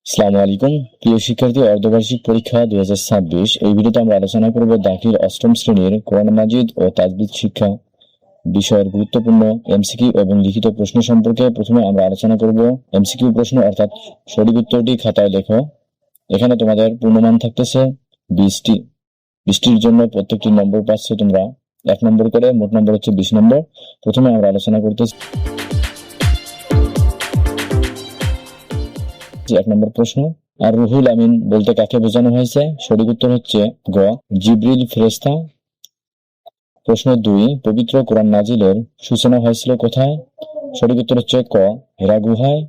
আসসালামু আলাইকুম প্রিয় শিক্ষার্থী, অর্ধবার্ষিক পরীক্ষা 2026। এই ভিডিওতে আমরা আলোচনা করব দাখিল অষ্টম শ্রেণীর কোরআন মাজিদ ও তাজবিদ শিক্ষা বিষয়ের গুরুত্বপূর্ণ এমসিকিউ এবং লিখিত প্রশ্ন সম্পর্কে। প্রথমে আমরা আলোচনা করব এমসিকিউ প্রশ্ন অর্থাৎ সঠিক উত্তরটি খাতায় লেখো। এখানে তোমাদের পূর্ণমান থাকতেছে 20টি। 20টির জন্য প্রত্যেকটি নম্বর পাচ্ছ তোমরা 1 নম্বর করে, মোট নম্বর হচ্ছে 20 নম্বর। প্রথমে আমরা আলোচনা করতেছি 1 নম্বর প্রশ্ন, আর রুহুল আমিন বলতে কাকে বোঝানো হয়েছে? সঠিক উত্তর হচ্ছে গ, জিবরিল ফেরেশতা। প্রশ্ন 2, পবিত্র কোরআন নাজিলের সূচনা হয়েছিল কোথায়? সঠিক উত্তর হচ্ছে ক, হেরা গুহায়।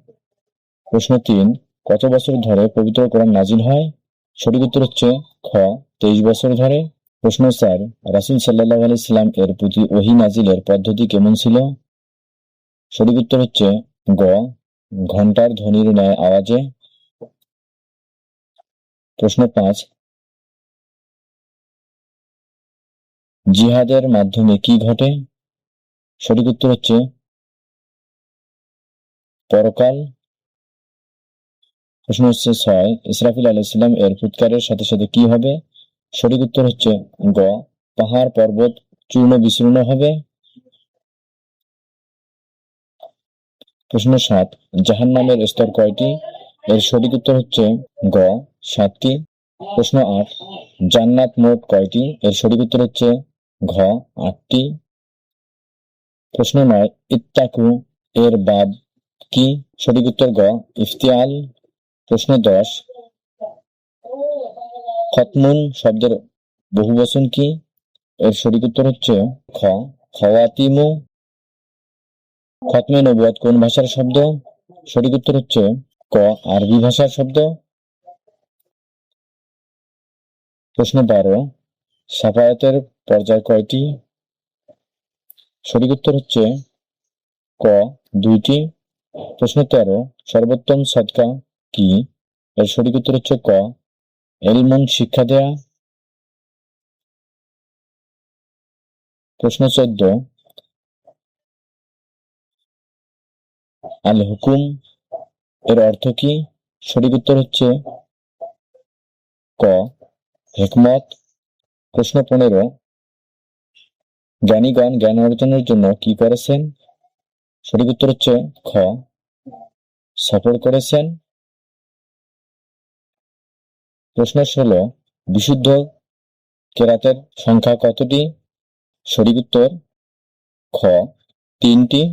প্রশ্ন 3, কত বছর ধরে পবিত্র কোরআন নাজিল হয়? সঠিক উত্তর হচ্ছে খ, 23 বছর ধরে। প্রশ্ন 4, রাসূল সাল্লাল্লাহু আলাইহি সাল্লাম এর প্রতি ওহী নাজিলের পদ্ধতি কেমন ছিল? সঠিক উত্তর হচ্ছে গ, ঘণ্টার ধ্বনির ন্যায় আওয়াজে। প্রশ্ন 5, জিহাদের মাধ্যমে কি ঘটে? সঠিক উত্তর হচ্ছে পরকাল। প্রশ্ন হচ্ছে 6, ইসরাফিল আলাইহিস সালাম এর ফুৎকারের সাথে সাথে কি হবে? সঠিক উত্তর হচ্ছে গ, পাহাড় পর্বত চূর্ণ বিচূর্ণ হবে। প্রশ্ন 7, জাহান্নামের স্তর কয়টি? এর সঠিক উত্তর হচ্ছে গ, 7টি। প্রশ্ন 8, জান্নাত মোট কয়টি? এর সঠিক উত্তর হচ্ছে ঘ, 8টি। প্রশ্ন 9, ইত্তাকু এর বাদ কি? সঠিক উত্তর গ, ইফতিয়াল। প্রশ্ন 10, খতমুন শব্দের বহুবচন কি? এর সঠিক উত্তর হচ্ছে খ, খওয়াতিমু। খতমে নবুয়ত কোন ভাষার শব্দ? সঠিক উত্তর হচ্ছে ক, আরবি ভাষার শব্দ। প্রশ্ন 12, শাফায়াতের পর্যায় কয়টি? সঠিক উত্তর হচ্ছে ক, 2টি। প্রশ্ন 13, সর্বোত্তম সদকা কি? এর সঠিক উত্তর হচ্ছে ক, ইলমুন শিক্ষা দেয়া। প্রশ্ন 14, আল হুকুম এর অর্থ কি? সঠিক উত্তর হচ্ছে ক, হিকমত। প্রশ্ন 15, জ্ঞানীগণ জ্ঞান অর্জনের জন্য কি করেছেন? সঠিক উত্তর হচ্ছে খ, সফর করেছেন। প্রশ্ন 16, বিশুদ্ধ কেরাতের সংখ্যা কতটি? সঠিক উত্তর খ, 3টি।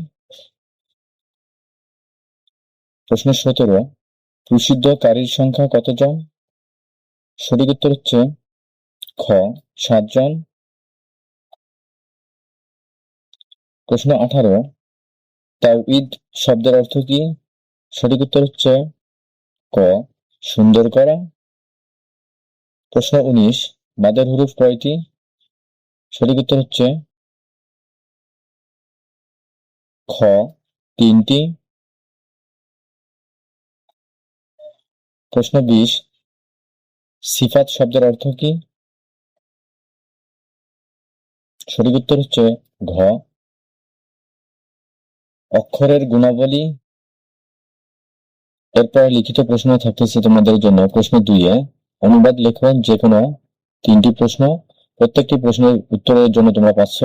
প্রশ্ন 17, প্রসিদ্ধকারীর সংখ্যা কতজন? সঠিক উত্তর হচ্ছে খ, 7 জন। প্রশ্ন 18, তাওঈদ শব্দের অর্থ কি? সঠিক উত্তর হচ্ছে ক, সুন্দর করা। প্রশ্ন 19, মাদের হরুফ কয়টি? সঠিক উত্তর হচ্ছে খ, 3টি। প্রশ্ন 20, সিফাত শব্দের অর্থ কি? সঠিক উত্তর হচ্ছে ঘ, অক্ষরের গুণাবলী। এরপর লিখিত প্রশ্ন থাকতেছে তোমাদের জন্য। প্রশ্ন 2, অনুবাদ লেখো যে কোনো 3টি প্রশ্ন। প্রত্যেকটি প্রশ্নের উত্তরের জন্য তোমরা পাচ্ছ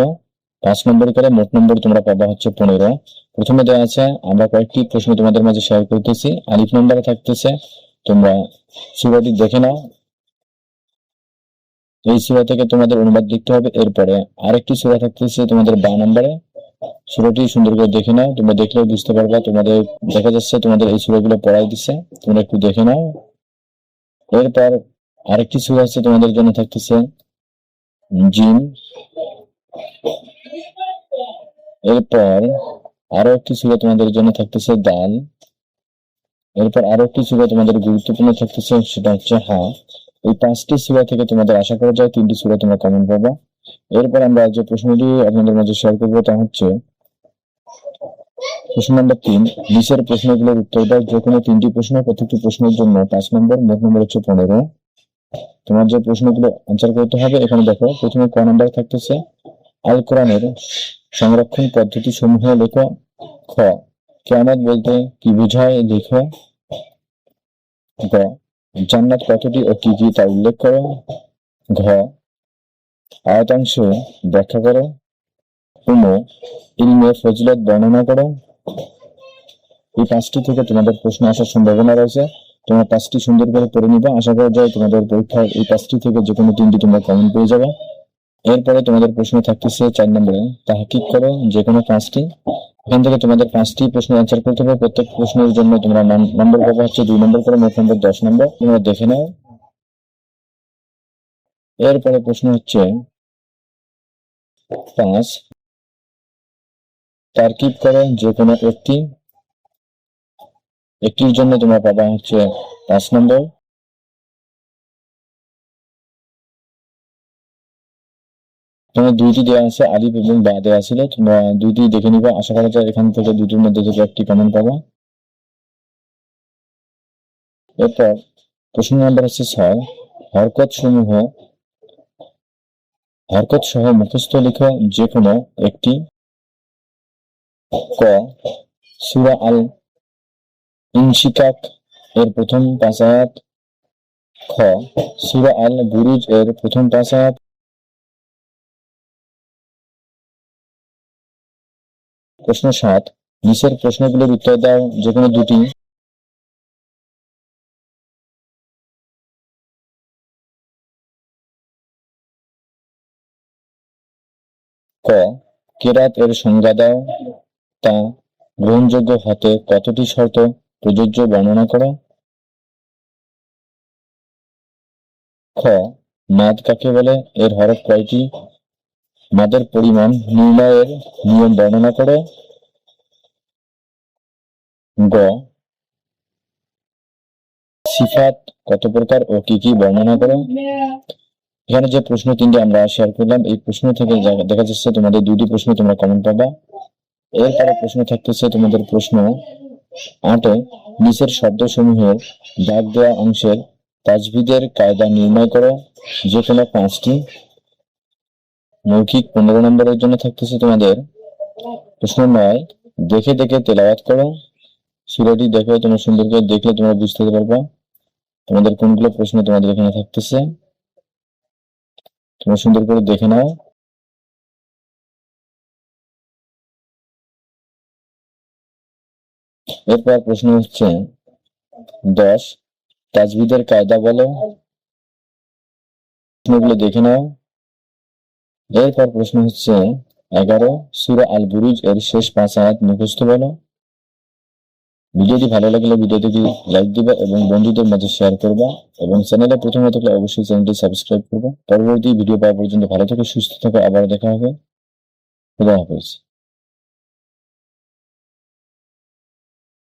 5 নম্বর করে, মোট নম্বর তোমরা পাবা হচ্ছে 15। প্রথমে দেওয়া আছে, আমরা কয়েকটি প্রশ্ন তোমাদের মাঝে শেয়ার করতেছি। আলিফ নম্বরে থাকতেছে, তোমরা সূরাটি দেখে নাও। এই সূরা থেকে তোমাদের অনুবাদ লিখতে হবে। এরপরে আরেকটি সূরা থাকতেছে তোমাদের 12 নম্বরে, সূরাটি সুন্দর করে দেখে নাও। তোমরা দেখলেও বুঝতে পারবা, তোমাদের দেখা যাচ্ছে তোমাদের এই সূরাগুলো পড়াই দিচ্ছে, তোমরা একটু দেখে নাও। এরপর আরেকটি সূরা আছে তোমাদের জন্য থাকতেছে জিন। এরপর আরো একটি সূরা তোমাদের জন্য থাকতেছে দাল। এরপর আরো একটি সূরা তোমাদের গুরুত্বপূর্ণ থাকতেছে, সেটা হচ্ছে হা। এই 5টি সূরা থেকে তোমাদের আশা করা যায় 3টি সূরা তোমরা কমন পাবা। এরপর আমরা যে প্রশ্নটি আপনাদের মাঝে শেয়ার করবো তা হচ্ছে প্রশ্ন নম্বর 3, নিচের প্রশ্নগুলোর উত্তর দাও। যে কোনো 3টি প্রশ্ন, প্রত্যেকটি প্রশ্নের জন্য 5 নম্বর, মোট নম্বর হচ্ছে 15। তোমার যে প্রশ্নগুলো আনসার করতে হবে, এখানে দেখো প্রথমে ক নম্বর থাকতেছে, আল কোরআনের সংরক্ষণ পদ্ধতি সমূহ লেখো। খ, কিয়ামত বলতে কি বোঝায় লেখো। গ জান্নাত কতটি ও কি কি তা উল্লেখ করো। ঘ আয়াতাংশ ব্যাখ্যা করো। ইলমে ফজিলত বর্ণনা করো। এই পাঁচটি থেকে তোমাদের প্রশ্ন আসার সম্ভাবনা রয়েছে। তোমরা পাঁচটি সুন্দর করে পড়ে নিবা। আশা করা যায় তোমাদের পরীক্ষায় এই পাঁচটি থেকে যে কোনো তিনটি তোমরা কমন পেয়ে যাবে। এরপরে তোমাদের প্রশ্ন থাকতেছে 4 নম্বরে তাহকিক করো যে কোনো পাঁচটি। এখান থেকে তোমাদের পাঁচটি প্রশ্ন অ্যান্সার করতে হবে। প্রত্যেক প্রশ্নের জন্য তোমরা নম্বর পাবো হচ্ছে 2 নম্বর করে, মোট নম্বর 10 নম্বর। তোমরা দেখে নাও। এরপরে প্রশ্ন হচ্ছে 5 তারকিব করো যে কোনো একটির জন্য তোমরা পাবা হচ্ছে 5 নম্বর। তোমার দুইটি দেওয়া আছে, আলিফ এবং বা দেওয়া ছিল, তোমরা দুইটি দেখে নিবা। আশা করা যায় এখান থেকে দুটির মধ্যে থেকে একটি কমন পাবা। এরপর প্রশ্ন নাম্বার হচ্ছে 6 হরকত সহ মুখস্থ লিখো যে কোনো একটি। ক সূরা আল ইনশিকাক এর প্রথম 5 আয়াত। খ সূরা আল বুরুজ এর প্রথম 5 আয়াত। প্রশ্ন 7 নিচের প্রশ্নগুলোর উত্তর দাও যে কোনো দুটি। ক কেরাত এর সংজ্ঞা দাও, তা গ্রহণযোগ্য হতে কতটি শর্ত প্রযোজ্য বর্ণনা করো। খ মাদ কাকে বলে, এর হরফ কয়টি, মাদের পরিমাণ নির্ণয়ের নিয়ম বর্ণনা করো। গ সিফাত কত প্রকার ও কি কি বর্ণনা করো। এখানে যে প্রশ্ন তিনটি আমরা শেয়ার করলাম, এই প্রশ্ন থেকে দেখা যাচ্ছে তোমাদের দুইটি প্রশ্ন তোমরা কমন পাবা। এরপরে প্রশ্ন থাকতেছে তোমাদের প্রশ্ন 8 নিচের শব্দসমূহের দাগ দেওয়া অংশের তাজবিদের কায়দা নির্ণয় করো যে কোনো 5টি। মৌখিক 15 নম্বরের জন্য থাকতেছে তোমাদের প্রশ্ন 9 দেখে দেখে তেলাওয়াত করো। সূরাটি দেখো, তোমরা সুন্দর করে দেখলে তোমরা বুঝতে পারবা তোমাদের কোনগুলো প্রশ্ন তোমাদের এখানে থাকতেছে। তোমরা সুন্দর করে দেখে নাও। এরপর প্রশ্ন হচ্ছে 10 তাজবিদের কায়দা বলো। প্রশ্নগুলো দেখে নাও। এরপর প্রশ্ন হচ্ছে 11 সূরা আল বুরুজ এর শেষ 5 আয়াত মুখস্থ বলো। ভিডিওটি ভালো লাগলে ভিডিওটিকে লাইক দিবা এবং বন্ধুদের মাঝে শেয়ার করবা, এবং চ্যানেলে প্রথম হতে হলে অবশ্যই চ্যানেলটি সাবস্ক্রাইব করবা। পরবর্তী ভিডিও পাওয়া পর্যন্ত ভালো থেকে সুস্থ থাকো। আবার দেখা হবে। খুদা হাফেজ।